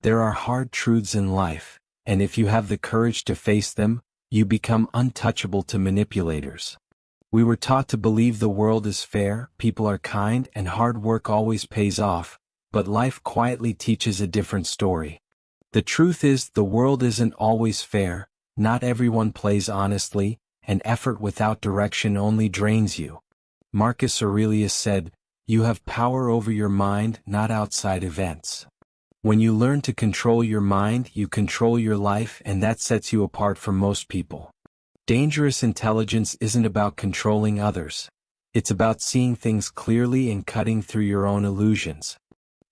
There are hard truths in life, and if you have the courage to face them, you become untouchable to manipulators. We were taught to believe the world is fair, people are kind, and hard work always pays off, but life quietly teaches a different story. The truth is, the world isn't always fair, not everyone plays honestly, and effort without direction only drains you. Marcus Aurelius said, "You have power over your mind, not outside events." When you learn to control your mind, you control your life, and that sets you apart from most people. Dangerous intelligence isn't about controlling others. It's about seeing things clearly and cutting through your own illusions.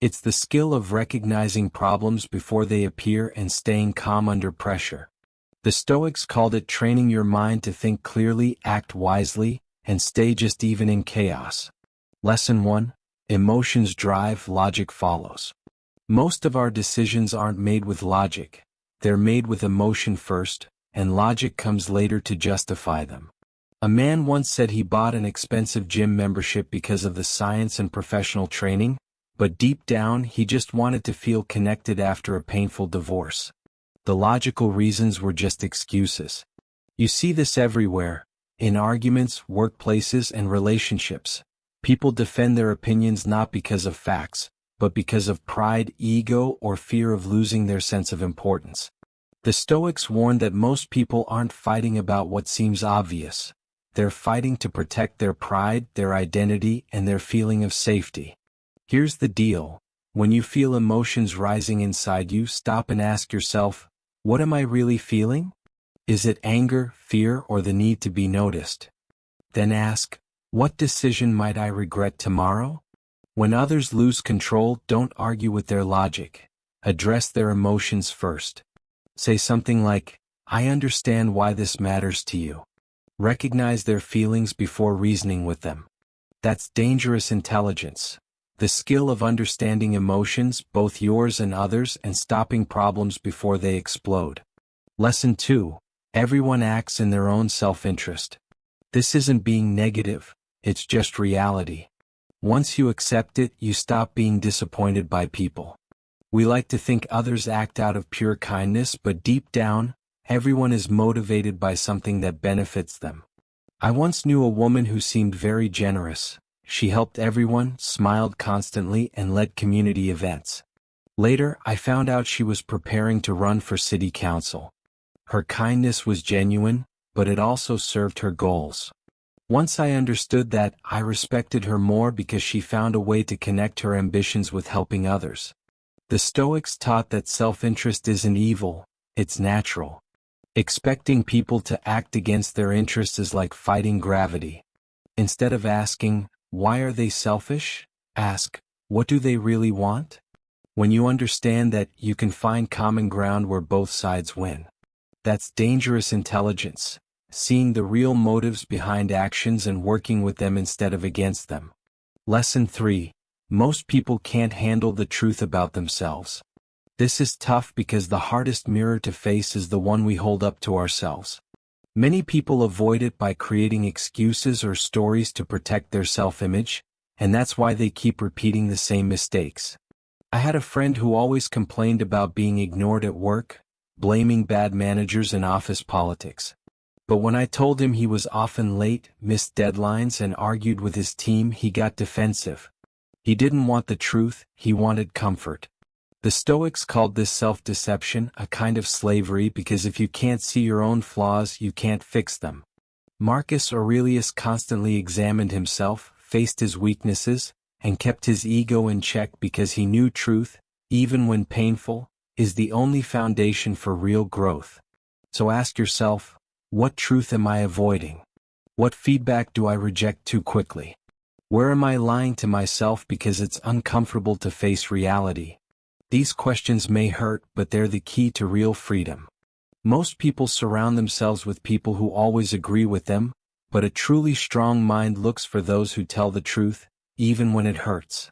It's the skill of recognizing problems before they appear and staying calm under pressure. The Stoics called it training your mind to think clearly, act wisely, and stay just even in chaos. Lesson 1. Emotions drive, logic follows. Most of our decisions aren't made with logic. They're made with emotion first, and logic comes later to justify them. A man once said he bought an expensive gym membership because of the science and professional training, but deep down he just wanted to feel connected after a painful divorce. The logical reasons were just excuses. You see this everywhere, in arguments, workplaces, and relationships. People defend their opinions not because of facts, but because of pride, ego, or fear of losing their sense of importance. The Stoics warned that most people aren't fighting about what seems obvious. They're fighting to protect their pride, their identity, and their feeling of safety. Here's the deal. When you feel emotions rising inside you, stop and ask yourself, what am I really feeling? Is it anger, fear, or the need to be noticed? Then ask, what decision might I regret tomorrow? When others lose control, don't argue with their logic. Address their emotions first. Say something like, I understand why this matters to you. Recognize their feelings before reasoning with them. That's dangerous intelligence. The skill of understanding emotions, both yours and others, and stopping problems before they explode. Lesson 2. Everyone acts in their own self-interest. This isn't being negative, it's just reality. Once you accept it, you stop being disappointed by people. We like to think others act out of pure kindness, but deep down, everyone is motivated by something that benefits them. I once knew a woman who seemed very generous. She helped everyone, smiled constantly, and led community events. Later, I found out she was preparing to run for city council. Her kindness was genuine, but it also served her goals. Once I understood that, I respected her more because she found a way to connect her ambitions with helping others. The Stoics taught that self-interest isn't evil, it's natural. Expecting people to act against their interests is like fighting gravity. Instead of asking, why are they selfish? Ask, what do they really want? When you understand that, you can find common ground where both sides win. That's dangerous intelligence. Seeing the real motives behind actions and working with them instead of against them. Lesson 3. Most people can't handle the truth about themselves. This is tough because the hardest mirror to face is the one we hold up to ourselves. Many people avoid it by creating excuses or stories to protect their self-image, and that's why they keep repeating the same mistakes. I had a friend who always complained about being ignored at work, blaming bad managers and office politics. But when I told him he was often late, missed deadlines, and argued with his team, he got defensive. He didn't want the truth, he wanted comfort. The Stoics called this self-deception, a kind of slavery, because if you can't see your own flaws, you can't fix them. Marcus Aurelius constantly examined himself, faced his weaknesses, and kept his ego in check because he knew truth, even when painful, is the only foundation for real growth. So ask yourself, what truth am I avoiding? What feedback do I reject too quickly? Where am I lying to myself because it's uncomfortable to face reality? These questions may hurt, but they're the key to real freedom. Most people surround themselves with people who always agree with them, but a truly strong mind looks for those who tell the truth, even when it hurts.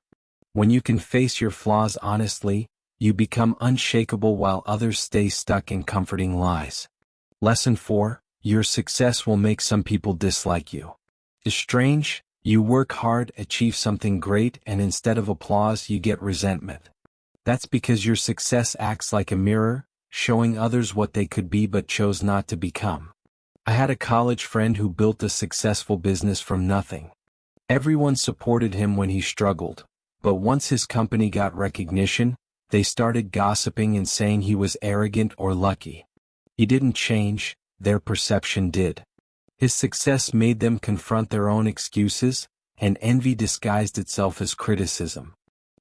When you can face your flaws honestly, you become unshakable while others stay stuck in comforting lies. Lesson 4. Your success will make some people dislike you. It's strange, you work hard, achieve something great, and instead of applause you get resentment. That's because your success acts like a mirror, showing others what they could be but chose not to become. I had a college friend who built a successful business from nothing. Everyone supported him when he struggled, but once his company got recognition, they started gossiping and saying he was arrogant or lucky. He didn't change, their perception did. His success made them confront their own excuses, and envy disguised itself as criticism.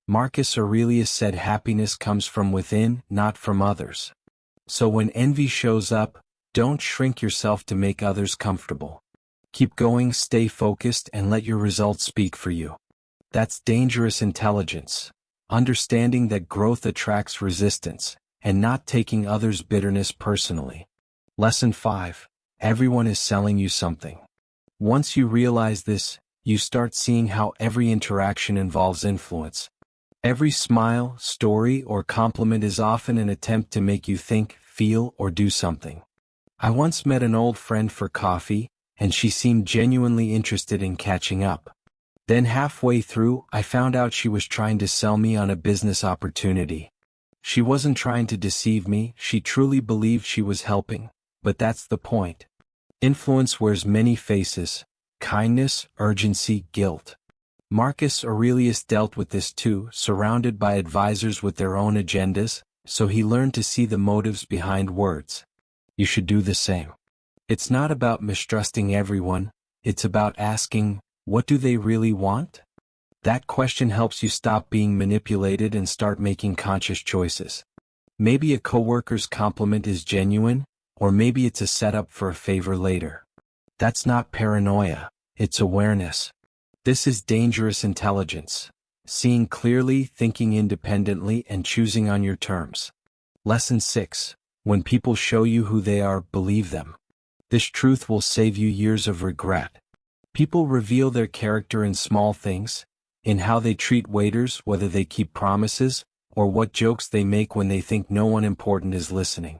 Marcus Aurelius said happiness comes from within, not from others. So when envy shows up, don't shrink yourself to make others comfortable. Keep going, stay focused, and let your results speak for you. That's dangerous intelligence. Understanding that growth attracts resistance, and not taking others' bitterness personally. Lesson 5. Everyone is selling you something. Once you realize this, you start seeing how every interaction involves influence. Every smile, story, or compliment is often an attempt to make you think, feel, or do something. I once met an old friend for coffee, and she seemed genuinely interested in catching up. Then halfway through, I found out she was trying to sell me on a business opportunity. She wasn't trying to deceive me, she truly believed she was helping, but that's the point. Influence wears many faces: kindness, urgency, guilt. Marcus Aurelius dealt with this too, surrounded by advisors with their own agendas, so he learned to see the motives behind words. You should do the same. It's not about mistrusting everyone, it's about asking, what do they really want? That question helps you stop being manipulated and start making conscious choices. Maybe a coworker's compliment is genuine, or maybe it's a setup for a favor later. That's not paranoia, it's awareness. This is dangerous intelligence. Seeing clearly, thinking independently, and choosing on your terms. Lesson 6. When people show you who they are, believe them. This truth will save you years of regret. People reveal their character in small things, in how they treat waiters, whether they keep promises, or what jokes they make when they think no one important is listening.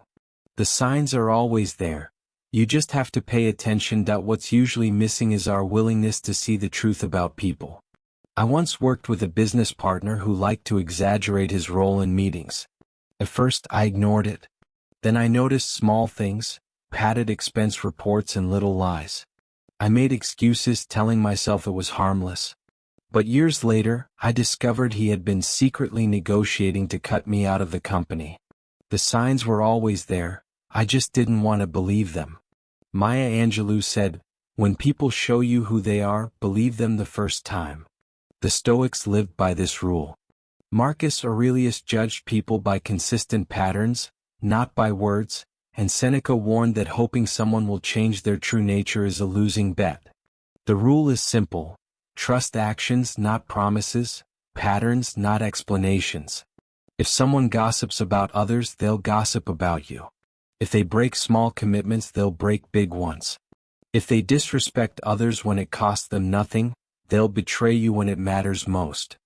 The signs are always there. You just have to pay attention. What's usually missing is our willingness to see the truth about people. I once worked with a business partner who liked to exaggerate his role in meetings. At first, I ignored it. Then I noticed small things, padded expense reports and little lies. I made excuses, telling myself it was harmless. But years later, I discovered he had been secretly negotiating to cut me out of the company. The signs were always there, I just didn't want to believe them. Maya Angelou said, "When people show you who they are, believe them the first time." The Stoics lived by this rule. Marcus Aurelius judged people by consistent patterns, not by words, and Seneca warned that hoping someone will change their true nature is a losing bet. The rule is simple: trust actions, not promises, patterns, not explanations. If someone gossips about others, they'll gossip about you. If they break small commitments, they'll break big ones. If they disrespect others when it costs them nothing, they'll betray you when it matters most.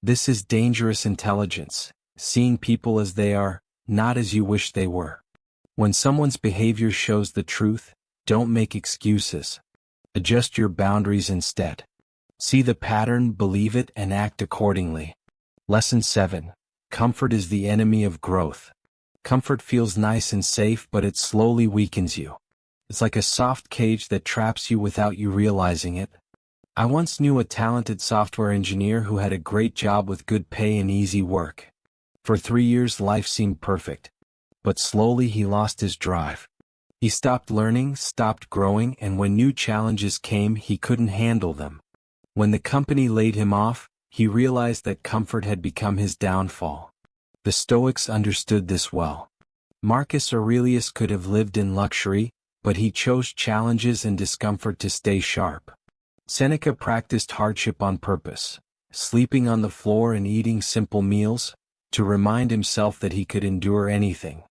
This is dangerous intelligence, seeing people as they are, not as you wish they were. When someone's behavior shows the truth, don't make excuses. Adjust your boundaries instead. See the pattern, believe it, and act accordingly. Lesson 7. Comfort is the enemy of growth. Comfort feels nice and safe, but it slowly weakens you. It's like a soft cage that traps you without you realizing it. I once knew a talented software engineer who had a great job with good pay and easy work. For 3 years, life seemed perfect. But slowly he lost his drive. He stopped learning, stopped growing, and when new challenges came, he couldn't handle them. When the company laid him off, he realized that comfort had become his downfall. The Stoics understood this well. Marcus Aurelius could have lived in luxury, but he chose challenges and discomfort to stay sharp. Seneca practiced hardship on purpose, sleeping on the floor and eating simple meals, to remind himself that he could endure anything.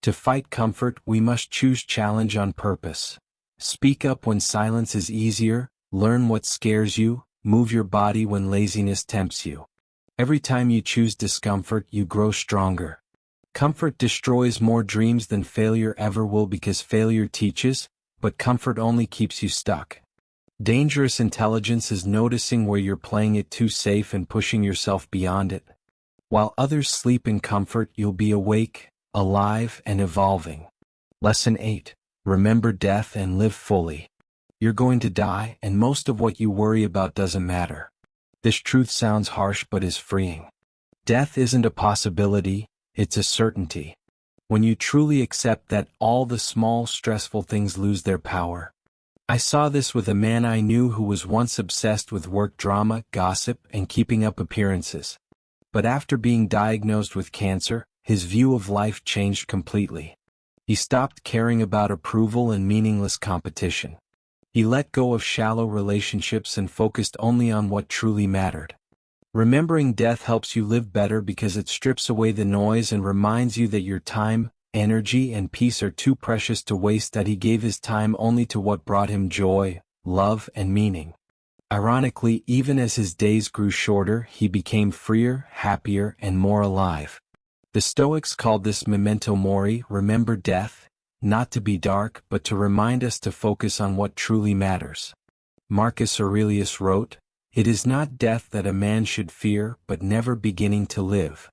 To fight comfort, we must choose challenge on purpose. Speak up when silence is easier, learn what scares you, move your body when laziness tempts you. Every time you choose discomfort, you grow stronger. Comfort destroys more dreams than failure ever will, because failure teaches, but comfort only keeps you stuck. Dangerous intelligence is noticing where you're playing it too safe and pushing yourself beyond it. While others sleep in comfort, you'll be awake, alive, and evolving. Lesson 8. Remember death and live fully. You're going to die, and most of what you worry about doesn't matter. This truth sounds harsh but is freeing. Death isn't a possibility, it's a certainty. When you truly accept that, all the small, stressful things lose their power. I saw this with a man I knew who was once obsessed with work drama, gossip, and keeping up appearances. But after being diagnosed with cancer, his view of life changed completely. He stopped caring about approval and meaningless competition. He let go of shallow relationships and focused only on what truly mattered. Remembering death helps you live better because it strips away the noise and reminds you that your time, energy, and peace are too precious to waste, that he gave his time only to what brought him joy, love, and meaning. Ironically, even as his days grew shorter, he became freer, happier, and more alive. The Stoics called this memento mori, remember death, not to be dark, but to remind us to focus on what truly matters. Marcus Aurelius wrote, "It is not death that a man should fear, but never beginning to live."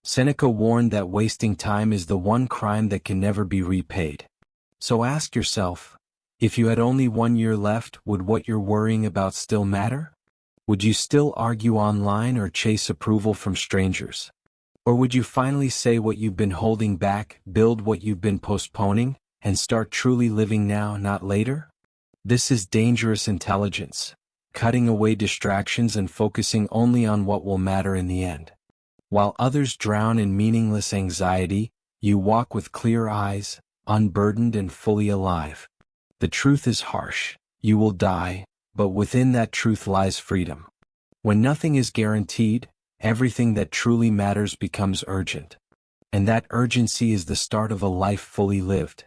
Seneca warned that wasting time is the one crime that can never be repaid. So ask yourself, if you had only 1 year left, would what you're worrying about still matter? Would you still argue online or chase approval from strangers? Or would you finally say what you've been holding back, build what you've been postponing, and start truly living now, not later? This is dangerous intelligence, cutting away distractions and focusing only on what will matter in the end. While others drown in meaningless anxiety, you walk with clear eyes, unburdened and fully alive. The truth is harsh, you will die, but within that truth lies freedom. When nothing is guaranteed, everything that truly matters becomes urgent. And that urgency is the start of a life fully lived.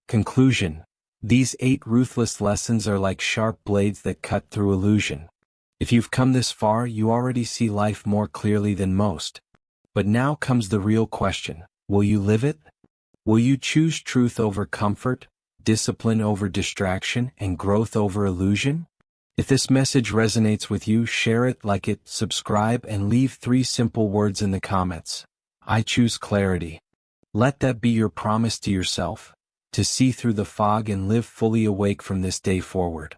Conclusion. These 8 ruthless lessons are like sharp blades that cut through illusion. If you've come this far, you already see life more clearly than most. But now comes the real question, will you live it? Will you choose truth over comfort, discipline over distraction, and growth over illusion? If this message resonates with you, share it, like it, subscribe, and leave 3 simple words in the comments. I choose clarity. Let that be your promise to yourself, to see through the fog and live fully awake from this day forward.